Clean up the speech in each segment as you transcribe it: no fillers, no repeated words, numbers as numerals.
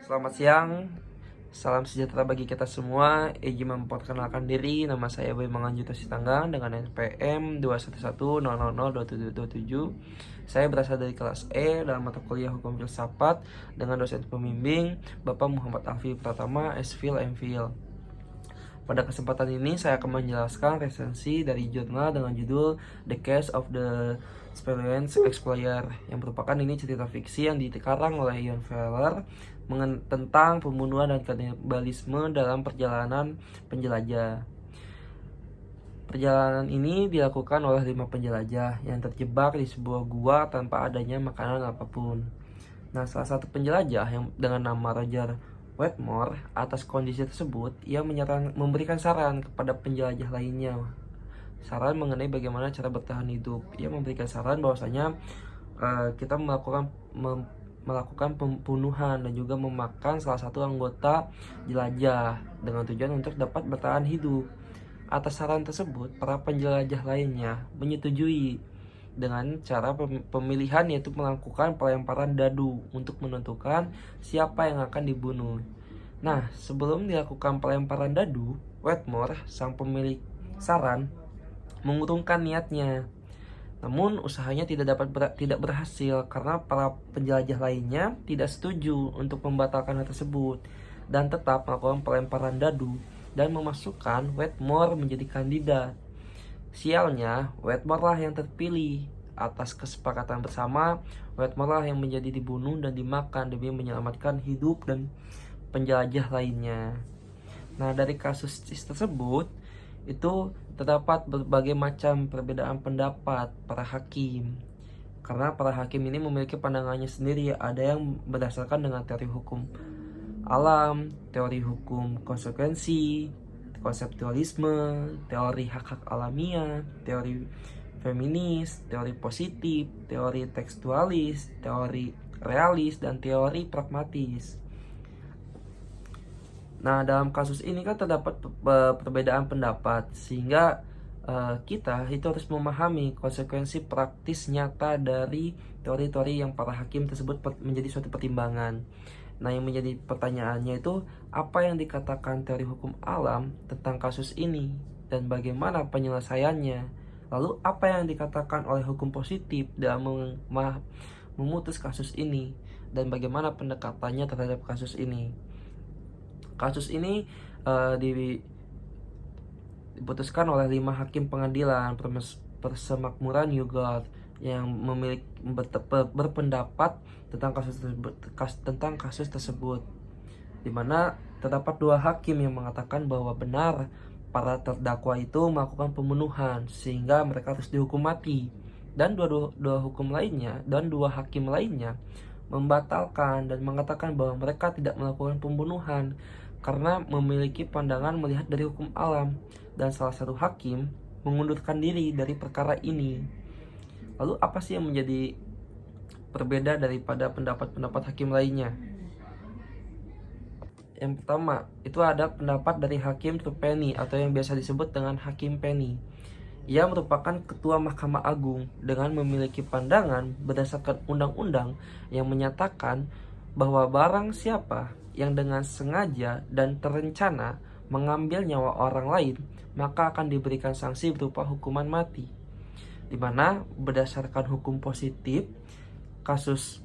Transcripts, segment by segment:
Selamat siang, salam sejahtera bagi kita semua. Izin memperkenalkan diri, nama saya Boy Manganjuto Sitanggang dengan NPM 21100002727. Saya berasal dari kelas E dalam mata kuliah Hukum Filsafat dengan dosen pembimbing Bapak Muhammad Alfi Pratama, SPhil, MPhil. Pada kesempatan ini saya akan menjelaskan resensi dari jurnal dengan judul The Case of the Spellens Explorer, yang merupakan ini cerita fiksi yang dikarang oleh Ian Feller tentang pembunuhan dan kanibalisme dalam perjalanan penjelajah. Perjalanan ini dilakukan oleh 5 penjelajah yang terjebak di sebuah gua tanpa adanya makanan apapun. Nah, salah satu penjelajah yang dengan nama Roger Wetmore, atas kondisi tersebut, ia memberikan saran kepada penjelajah lainnya. Saran mengenai bagaimana cara bertahan hidup. Ia memberikan saran bahwasanya kita melakukan pembunuhan dan juga memakan salah satu anggota jelajah dengan tujuan untuk dapat bertahan hidup. Atas saran tersebut, para penjelajah lainnya menyetujui dengan cara pemilihan, yaitu melakukan pelemparan dadu untuk menentukan siapa yang akan dibunuh. Nah, sebelum dilakukan pelemparan dadu, Wetmore, sang pemilik saran, mengurungkan niatnya. Namun usahanya tidak berhasil karena para penjelajah lainnya tidak setuju untuk membatalkan hal tersebut dan tetap melakukan pelemparan dadu dan memasukkan Wetmore menjadi kandidat. Sialnya, Wetmore lah yang terpilih. Atas kesepakatan bersama, Wetmore lah yang menjadi dibunuh dan dimakan demi menyelamatkan hidup dan penjelajah lainnya. Nah, dari kasus tersebut itu terdapat berbagai macam perbedaan pendapat para hakim. Karena para hakim ini memiliki pandangannya sendiri. Ada yang berdasarkan dengan teori hukum alam, teori hukum konsekuensi, konseptualisme, teori hak-hak alamiah, teori feminis, teori positif, teori tekstualis, teori realis, dan teori pragmatis. Nah, dalam kasus ini kan terdapat perbedaan pendapat, sehingga kita itu harus memahami konsekuensi praktis nyata dari teori-teori yang para hakim tersebut menjadi suatu pertimbangan. Nah, yang menjadi pertanyaannya itu, apa yang dikatakan teori hukum alam tentang kasus ini dan bagaimana penyelesaiannya? Lalu apa yang dikatakan oleh hukum positif dalam memutus kasus ini dan bagaimana pendekatannya terhadap kasus ini? Kasus ini diputuskan oleh 5 hakim pengadilan persemakmuran Newgate yang berpendapat tentang kasus tersebut, di mana terdapat 2 hakim yang mengatakan bahwa benar para terdakwa itu melakukan pembunuhan sehingga mereka harus dihukum mati, dan dua hakim lainnya membatalkan dan mengatakan bahwa mereka tidak melakukan pembunuhan karena memiliki pandangan melihat dari hukum alam, dan salah satu hakim mengundurkan diri dari perkara ini. Lalu apa sih yang menjadi berbeda daripada pendapat-pendapat hakim lainnya? Yang pertama, itu ada pendapat dari Hakim Trupeni atau yang biasa disebut dengan Hakim Penny. Ia merupakan ketua Mahkamah Agung dengan memiliki pandangan berdasarkan undang-undang yang menyatakan bahwa barang siapa yang dengan sengaja dan terencana mengambil nyawa orang lain, maka akan diberikan sanksi berupa hukuman mati. Di mana berdasarkan hukum positif, kasus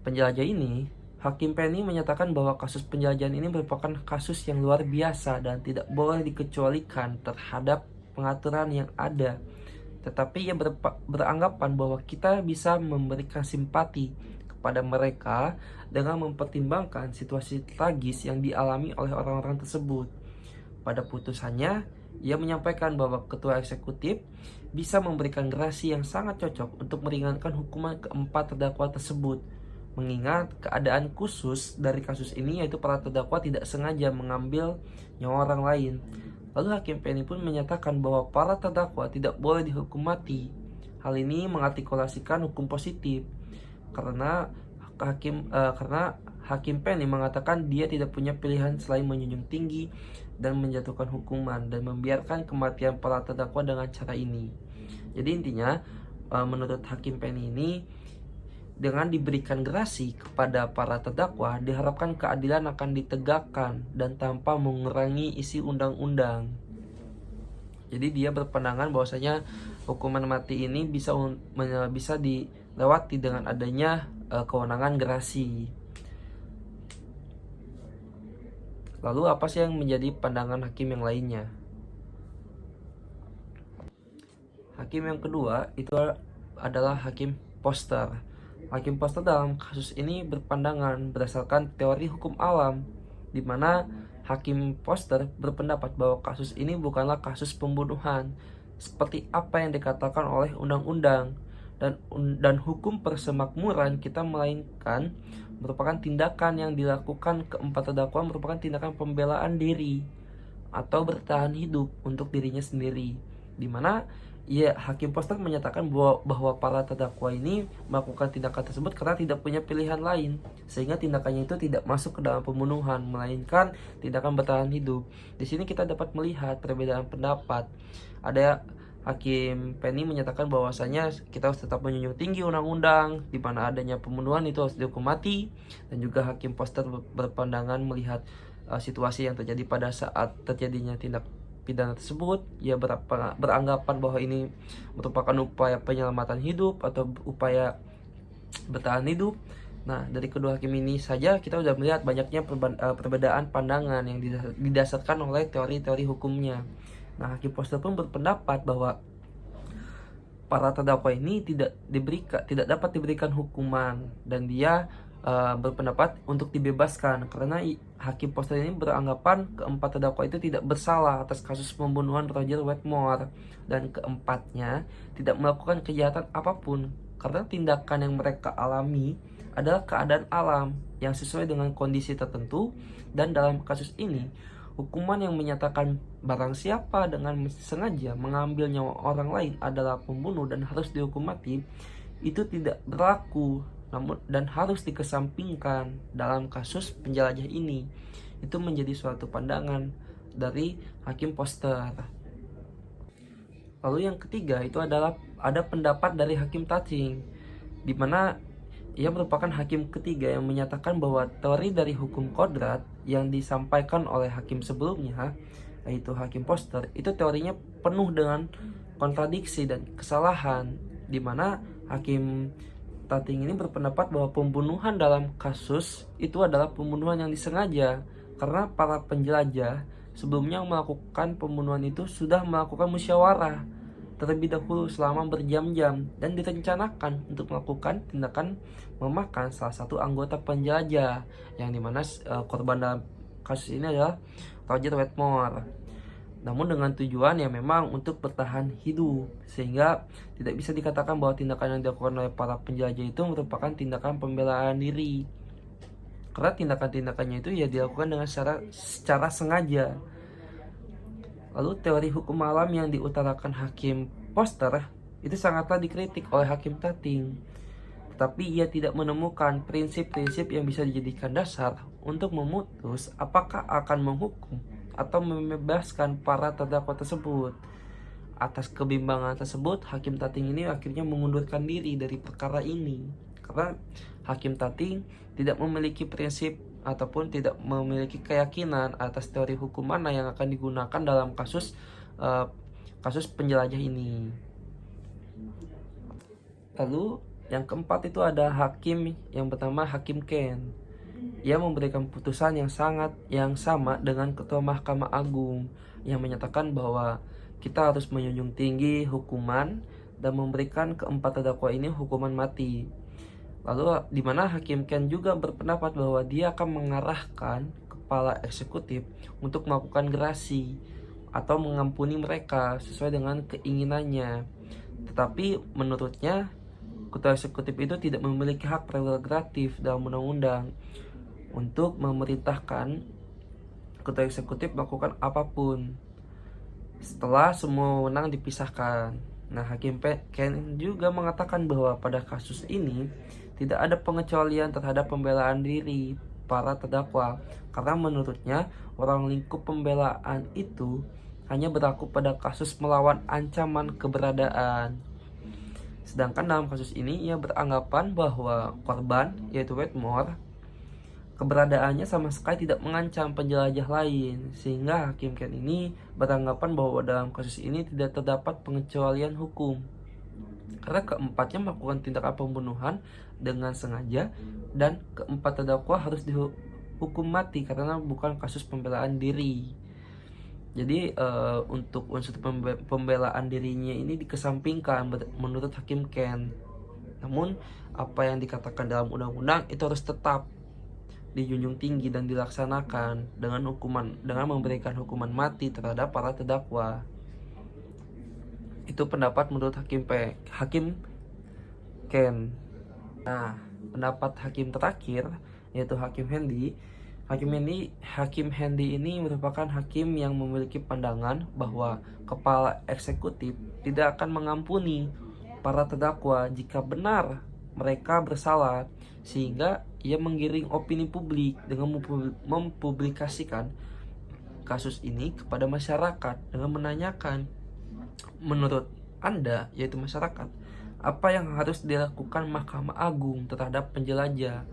penjelajah ini, Hakim Penny menyatakan bahwa kasus penjelajahan ini merupakan kasus yang luar biasa dan tidak boleh dikecualikan terhadap pengaturan yang ada. Tetapi ia beranggapan bahwa kita bisa memberikan simpati kepada mereka dengan mempertimbangkan situasi tragis yang dialami oleh orang-orang tersebut. Pada putusannya, ia menyampaikan bahwa ketua eksekutif bisa memberikan gerasi yang sangat cocok untuk meringankan hukuman keempat terdakwa tersebut, mengingat keadaan khusus dari kasus ini, yaitu para terdakwa tidak sengaja mengambil nyawa orang lain. Lalu Hakim Penny pun menyatakan bahwa para terdakwa tidak boleh dihukum mati. Hal ini mengartikulasikan hukum positif karena Hakim Penny mengatakan dia tidak punya pilihan selain menjunjung tinggi dan menjatuhkan hukuman dan membiarkan kematian para terdakwa dengan cara ini. Jadi intinya, menurut Hakim Penny ini, Dengan diberikan gerasi kepada para terdakwa, diharapkan keadilan akan ditegakkan dan tanpa mengurangi isi undang-undang. Jadi dia berpandangan bahwasanya hukuman mati ini bisa dilewati dengan adanya kewenangan gerasi. Lalu apa sih yang menjadi pandangan hakim yang lainnya? Hakim yang kedua itu adalah Hakim Foster. Hakim Foster dalam kasus ini berpandangan berdasarkan teori hukum alam, di mana Hakim Foster berpendapat bahwa kasus ini bukanlah kasus pembunuhan seperti apa yang dikatakan oleh undang-undang dan hukum persemakmuran kita, melainkan merupakan tindakan yang dilakukan keempat terdakwa merupakan tindakan pembelaan diri atau bertahan hidup untuk dirinya sendiri, di mana Hakim Foster menyatakan bahwa para terdakwa ini melakukan tindakan tersebut karena tidak punya pilihan lain, sehingga tindakannya itu tidak masuk ke dalam pembunuhan, melainkan tindakan bertahan hidup. Di sini kita dapat melihat perbedaan pendapat. Ada Hakim Penny menyatakan bahwasanya kita harus tetap menjunjung tinggi undang-undang, di mana adanya pembunuhan itu harus dihukum mati, dan juga Hakim Foster berpandangan melihat situasi yang terjadi pada saat terjadinya tindak pidana tersebut. Ia beranggapan bahwa ini merupakan upaya penyelamatan hidup atau upaya bertahan hidup. Nah, dari kedua hakim ini saja kita sudah melihat banyaknya perbedaan pandangan yang didasarkan oleh teori-teori hukumnya. Nah, Hakim Foster pun berpendapat bahwa para terdakwa ini tidak dapat diberikan hukuman, dan dia berpendapat untuk dibebaskan karena Hakim Foster ini beranggapan keempat terdakwa itu tidak bersalah atas kasus pembunuhan Roger Wetmore, dan keempatnya tidak melakukan kejahatan apapun karena tindakan yang mereka alami adalah keadaan alam yang sesuai dengan kondisi tertentu. Dan dalam kasus ini, hukuman yang menyatakan barang siapa dengan sengaja mengambil nyawa orang lain adalah pembunuh dan harus dihukum mati itu tidak berlaku, dan harus dikesampingkan dalam kasus penjelajah ini. Itu menjadi suatu pandangan dari Hakim Foster. Lalu yang ketiga itu adalah ada pendapat dari Hakim Tating, di mana ia merupakan hakim ketiga yang menyatakan bahwa teori dari hukum kodrat yang disampaikan oleh hakim sebelumnya, yaitu Hakim Foster, itu teorinya penuh dengan kontradiksi dan kesalahan, di mana Hakim Tating ini berpendapat bahwa pembunuhan dalam kasus itu adalah pembunuhan yang disengaja karena para penjelajah sebelumnya melakukan pembunuhan itu sudah melakukan musyawarah terlebih dahulu selama berjam-jam dan direncanakan untuk melakukan tindakan memakan salah satu anggota penjelajah, yang dimana korban dalam kasus ini adalah Roger Wetmore. Namun dengan tujuan yang memang untuk bertahan hidup, sehingga tidak bisa dikatakan bahwa tindakan yang dilakukan oleh para penjelajah itu merupakan tindakan pembelaan diri, karena tindakan-tindakannya itu ya dilakukan dengan secara sengaja. Lalu teori hukum alam yang diutarakan Hakim Foster itu sangatlah dikritik oleh Hakim Tating, tetapi ia tidak menemukan prinsip-prinsip yang bisa dijadikan dasar untuk memutus apakah akan menghukum atau membebaskan para terdakwa tersebut. Atas kebimbangan tersebut, Hakim Tating ini akhirnya mengundurkan diri dari perkara ini, karena Hakim Tating tidak memiliki prinsip ataupun tidak memiliki keyakinan atas teori hukum mana yang akan digunakan dalam kasus penjelajah ini. Lalu yang keempat itu ada hakim yang pertama, Hakim Ken. Ia memberikan putusan yang sama dengan Ketua Mahkamah Agung yang menyatakan bahwa kita harus menjunjung tinggi hukuman dan memberikan keempat terdakwa ini hukuman mati. Lalu di mana Hakim Ken juga berpendapat bahwa dia akan mengarahkan kepala eksekutif untuk melakukan gerasi atau mengampuni mereka sesuai dengan keinginannya. Tetapi menurutnya ketua eksekutif itu tidak memiliki hak prerogatif dalam undang-undang untuk memerintahkan ketua eksekutif melakukan apapun setelah semua wewenang dipisahkan. Nah, Hakim Ken juga mengatakan bahwa pada kasus ini tidak ada pengecualian terhadap pembelaan diri para terdakwa, karena menurutnya ruang lingkup pembelaan itu hanya berlaku pada kasus melawan ancaman keberadaan. Sedangkan dalam kasus ini ia beranggapan bahwa korban, yaitu Wetmore, keberadaannya sama sekali tidak mengancam penjelajah lain, sehingga Hakim Ken ini beranggapan bahwa dalam kasus ini tidak terdapat pengecualian hukum. Karena keempatnya melakukan tindakan pembunuhan dengan sengaja, dan keempat terdakwa harus dihukum mati karena bukan kasus pembelaan diri. Jadi untuk unsur pembelaan dirinya ini dikesampingkan menurut Hakim Ken. Namun apa yang dikatakan dalam undang-undang itu harus tetap dijunjung tinggi dan dilaksanakan dengan memberikan hukuman mati terhadap para terdakwa. Itu pendapat menurut Hakim Ken. Nah, pendapat hakim terakhir yaitu Hakim Hendi. Hakim Hendi ini merupakan hakim yang memiliki pandangan bahwa kepala eksekutif tidak akan mengampuni para terdakwa jika benar mereka bersalah, sehingga ia menggiring opini publik dengan mempublikasikan kasus ini kepada masyarakat dengan menanyakan, menurut Anda, yaitu masyarakat, apa yang harus dilakukan Mahkamah Agung terhadap penjelajah,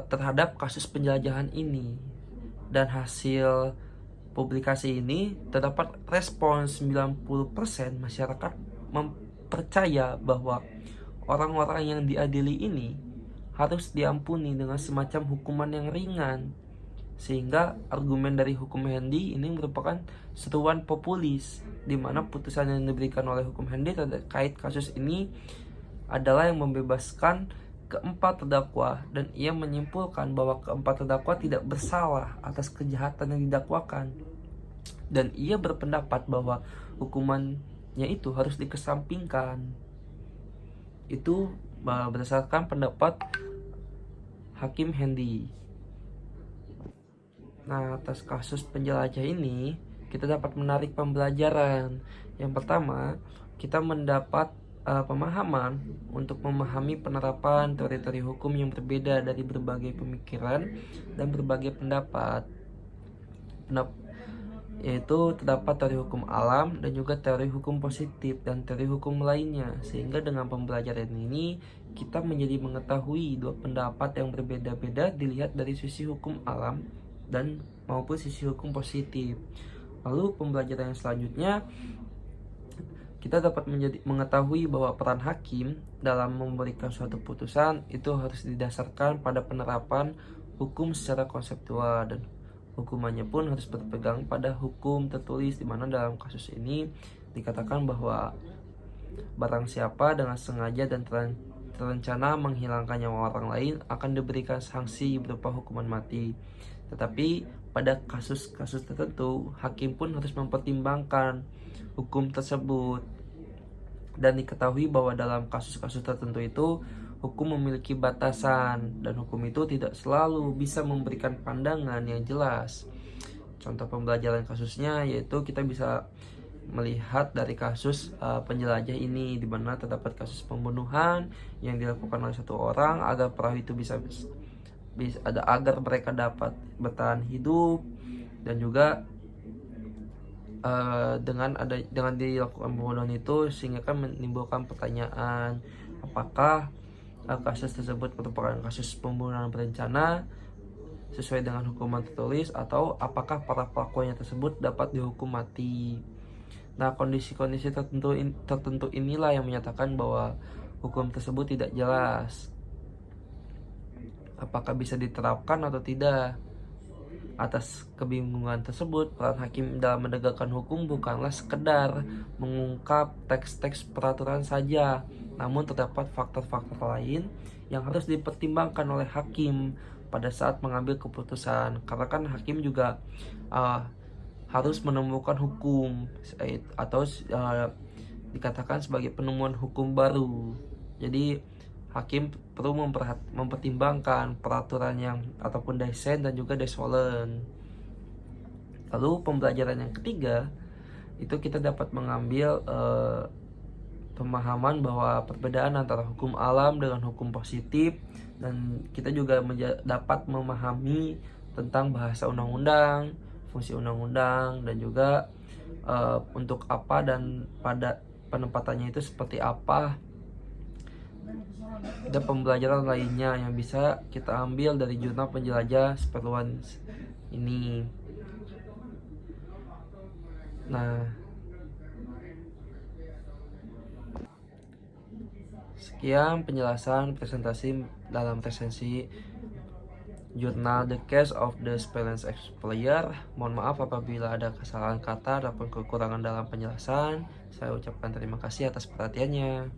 terhadap kasus penjelajahan ini. Dan hasil publikasi ini terdapat respons 90% masyarakat mempercaya bahwa orang-orang yang diadili ini harus diampuni dengan semacam hukuman yang ringan. Sehingga argumen dari Hukum Hendi ini merupakan seruan populis, di mana putusan yang diberikan oleh Hukum Hendi terkait kasus ini adalah yang membebaskan keempat terdakwa, dan ia menyimpulkan bahwa keempat terdakwa tidak bersalah atas kejahatan yang didakwakan, dan ia berpendapat bahwa hukumannya itu harus dikesampingkan. Itu berdasarkan pendapat Hakim Hendi. Nah, atas kasus penjelajah ini kita dapat menarik pembelajaran. Yang pertama, kita mendapat pemahaman untuk memahami penerapan teori-teori hukum yang berbeda dari berbagai pemikiran dan berbagai pendapat. Yaitu terdapat teori hukum alam dan juga teori hukum positif dan teori hukum lainnya. Sehingga dengan pembelajaran ini kita menjadi mengetahui dua pendapat yang berbeda-beda dilihat dari sisi hukum alam dan maupun sisi hukum positif. Lalu pembelajaran yang selanjutnya, kita dapat mengetahui bahwa peran hakim dalam memberikan suatu putusan itu harus didasarkan pada penerapan hukum secara konseptual, dan hukumannya pun harus berpegang pada hukum tertulis, di mana dalam kasus ini dikatakan bahwa barang siapa dengan sengaja dan terencana menghilangkan nyawa orang lain akan diberikan sanksi berupa hukuman mati. Tetapi pada kasus-kasus tertentu, hakim pun harus mempertimbangkan hukum tersebut. Dan diketahui bahwa dalam kasus-kasus tertentu itu hukum memiliki batasan, dan hukum itu tidak selalu bisa memberikan pandangan yang jelas. Contoh pembelajaran kasusnya yaitu kita bisa melihat dari kasus penjelajah ini, di mana terdapat kasus pembunuhan yang dilakukan oleh satu orang agar perahu itu bisa agar mereka dapat bertahan hidup, dan juga dengan dilakukan pembunuhan itu sehingga kan menimbulkan pertanyaan apakah kasus tersebut merupakan kasus pembunuhan berencana sesuai dengan hukuman tertulis, atau apakah para pelakunya tersebut dapat dihukum mati. Nah, kondisi-kondisi tertentu inilah yang menyatakan bahwa hukum tersebut tidak jelas, apakah bisa diterapkan atau tidak. Atas kebingungan tersebut, peran hakim dalam menegakkan hukum bukanlah sekedar mengungkap teks-teks peraturan saja, namun terdapat faktor-faktor lain yang harus dipertimbangkan oleh hakim pada saat mengambil keputusan. Karena kan hakim juga harus menemukan hukum atau dikatakan sebagai penemuan hukum baru. Jadi hakim perlu mempertimbangkan peraturan yang ataupun desain dan juga desolen. Lalu pembelajaran yang ketiga itu kita dapat mengambil pemahaman bahwa perbedaan antara hukum alam dengan hukum positif, dan kita juga dapat memahami tentang bahasa undang-undang, fungsi undang-undang, dan juga untuk apa dan pada penempatannya itu seperti apa, dan pembelajaran lainnya yang bisa kita ambil dari jurnal penjelajah seperluan ini. Nah, sekian penjelasan presentasi dalam resensi jurnal The Case of the Spellens Explorer. Mohon maaf apabila ada kesalahan kata ataupun kekurangan dalam penjelasan. Saya ucapkan terima kasih atas perhatiannya.